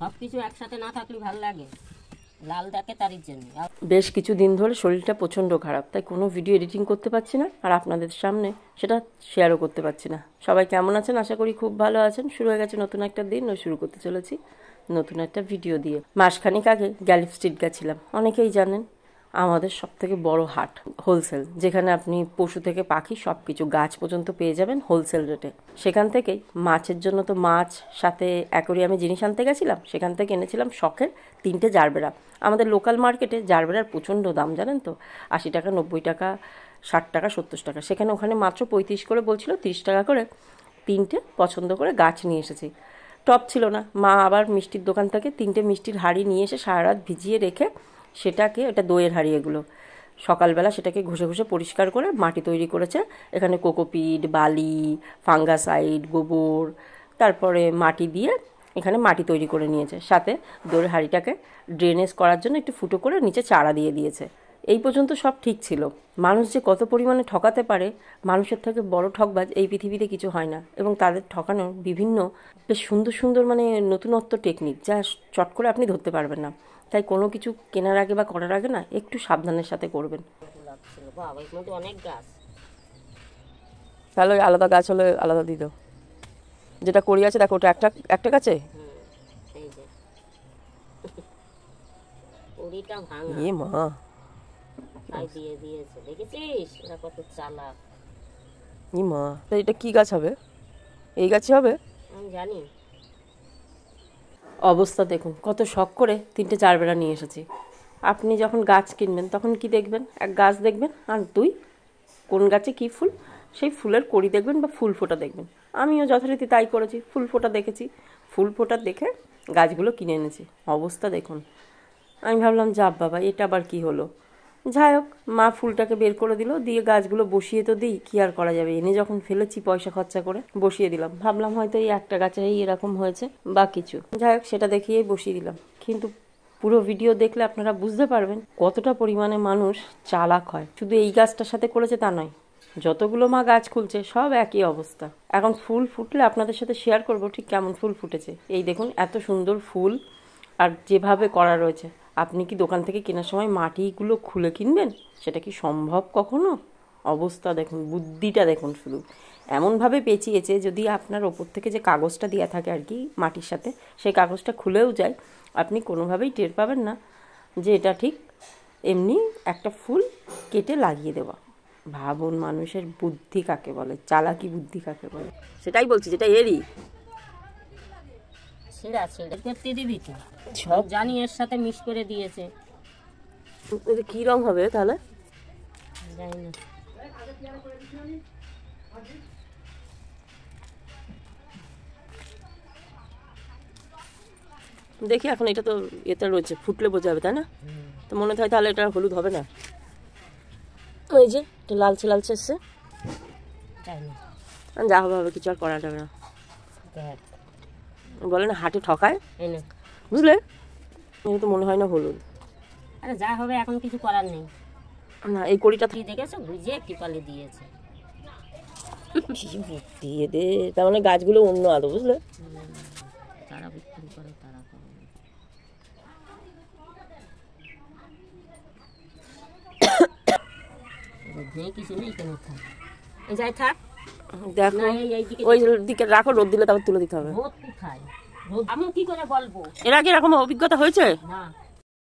সবকিছু একসাথে না থাকলে ভালো লাগে, লাল দেখে তারই জন্য। বেশ কিছুদিন ধরে শরীরটা প্রচণ্ড খারাপ, তাই কোনো ভিডিও এডিটিং করতে পারছি না, আর আপনাদের সামনে সেটা শেয়ারও করতে পারছি না। সবাই কেমন আছেন? আশা করি খুব ভালো আছেন। শুরু হয়ে গেছে নতুন একটা দিন, শুরু করতে চলেছি নতুন একটা ভিডিও দিয়ে। মাসখানেক আগে গ্যালিফ স্ট্রিট গেছিলাম, অনেকেই জানেন আমাদের সব থেকে বড় হাট, হোলসেল, যেখানে আপনি পশু থেকে পাখি সব কিছু গাছ পর্যন্ত পেয়ে যাবেন হোলসেল রেটে। সেখান থেকেই মাছের জন্য তো মাছ, সাথে অ্যাকোরিয়ামে জিনিস আনতে গেছিলাম, সেখান থেকে এনেছিলাম শখের 3টে জারবেরা। আমাদের লোকাল মার্কেটে জারবেরার প্রচণ্ড দাম জানেন তো, 80 টাকা, 90 টাকা, 60 টাকা, 70 টাকা। সেখানে ওখানে মাত্র 35 করে বলছিল, 30 টাকা করে 3টে পছন্দ করে গাছ নিয়ে এসেছি। টপ ছিল না, মা আবার মিষ্টির দোকান থেকে 3টে মিষ্টির হাঁড়ি নিয়ে এসে সারা রাত ভিজিয়ে রেখে সেটাকে, এটা দইয়ের হাঁড়ি এগুলো, সকালবেলা সেটাকে ঘষে ঘষে পরিষ্কার করে মাটি তৈরি করেছে। এখানে কোকোপিট, বালি, ফাঙ্গাসাইড, গোবর, তারপরে মাটি দিয়ে এখানে মাটি তৈরি করে নিয়েছে। সাথে দইয়ের হাঁড়িটাকে ড্রেনেজ করার জন্য একটু ফুটো করে নিচে চারা দিয়ে দিয়েছে। এই পর্যন্ত সব ঠিক ছিল। মানুষ যে কত পরিমাণে ঠকাতে পারে, মানুষের থেকে বড় ঠকবাজ এই পৃথিবীতে কিছু হয় না। এবং তাদের ঠকানোর বিভিন্ন বেশ সুন্দর সুন্দর নতুনত্ব টেকনিক, যা চট করে আপনি ধরতে পারবেন না। তাই কোনো কিছু কেনার আগে বা করার আগে না একটু সাবধানের সাথে করবেন। অনেক গাছ, তাহলে আলাদা গাছ হলে আলাদা দিত। যেটা করি আছে দেখো, ওটা একটা গাছে মা দিয়ে দিয়েছে, দেখেছিস এরা কত চালাক। মা, এটা কি গাছ হবে? এই গাছই হবে আমি জানি। অবস্থা দেখুন, কত শখ করে 3টে জারবেরা নিয়ে এসেছি। আপনি যখন গাছ কিনবেন তখন কি দেখবেন? এক গাছ দেখবেন, আর 2 কোন গাছে কী ফুল, সেই ফুলের কড়ি দেখবেন বা ফুল ফোটা দেখবেন। আমিও যথারীতি তাই করেছি, ফুল ফোটা দেখেছি, ফুল ফোটা দেখে গাছগুলো কিনে এনেছি। অবস্থা দেখুন। আমি ভাবলাম, যা বাবা, এটা আবার কি হলো। যাই হোক, মা ফুলটাকে বের করে দিল, দিয়ে গাছগুলো বসিয়ে তো দিই, কি আর করা যাবে, এনে যখন ফেলেছি পয়সা খরচা করে বসিয়ে দিলাম। ভাবলাম হয়তো এই একটা গাছেই এরকম হয়েছে বা কিছু, যাই হোক সেটা দেখিয়েই বসিয়ে দিলাম। কিন্তু পুরো ভিডিও দেখলে আপনারা বুঝতে পারবেন কতটা পরিমাণে মানুষ চালাক হয়। শুধু এই গাছটার সাথে করেছে তা নয়, যতগুলো মা গাছ খুলছে সব একই অবস্থা। এখন ফুল ফুটলে আপনাদের সাথে শেয়ার করব ঠিক কেমন ফুল ফুটেছে। এই দেখুন, এত সুন্দর ফুল, আর যেভাবে করা রয়েছে। আপনি কি দোকান থেকে কেনার সময় মাটিগুলো খুলে কিনবেন? সেটা কি সম্ভব কখনো? অবস্থা দেখুন, বুদ্ধিটা দেখুন শুধু। এমনভাবে পেঁচিয়েছে, যদি আপনার ওপর থেকে যে কাগজটা দেওয়া থাকে আর কি মাটির সাথে, সেই কাগজটা খুলেও যায়, আপনি কোনোভাবেই টের পাবেন না যে এটা ঠিক এমনি একটা ফুল কেটে লাগিয়ে দেওয়া। ভাবুন মানুষের বুদ্ধি কাকে বলে, চালাকি বুদ্ধি কাকে বলে। সেটাই বলছি, যেটা এরই ছেঁড়া ছেড়ে করতে দিবি তো, সব জানি এর সাথে মিক্স করে দিয়েছে। কি রং হবে তাহলে জানি না। দেখি এখন, এটা তো এতে রয়েছে, ফুটলে বোঝা যাবে, তাই না? তো মনে হয় তাহলে এটা হলুদ হবে না। ওই যে এটা লালচে লালচে এসছে, যা হবে হবে, কিছু আর করা যাবে না। বলে না হাটে ঠকায়, বুঝলে? এটা তো মনে হয় না হলুদ। আরে যা হবে, এখন কিছু করার নেই। না, এই কড়িটা দেখেছো, বুঝিয়ে টিপালে দিয়েছে। দিয়ে দে, তার মানে গাছগুলো অন্য আলো, বুঝলে? তারা বিক্রি করে, তারা কিছু নেই, কেন থাক, যাই থাক। দেখো ওই দিকে রাখো, রোদ দিলে তারপর তুলে দিতে হবে। রোদ কোথায়? আমি কি করে বলবো? এর আগে এরকম অভিজ্ঞতা হয়েছে? না।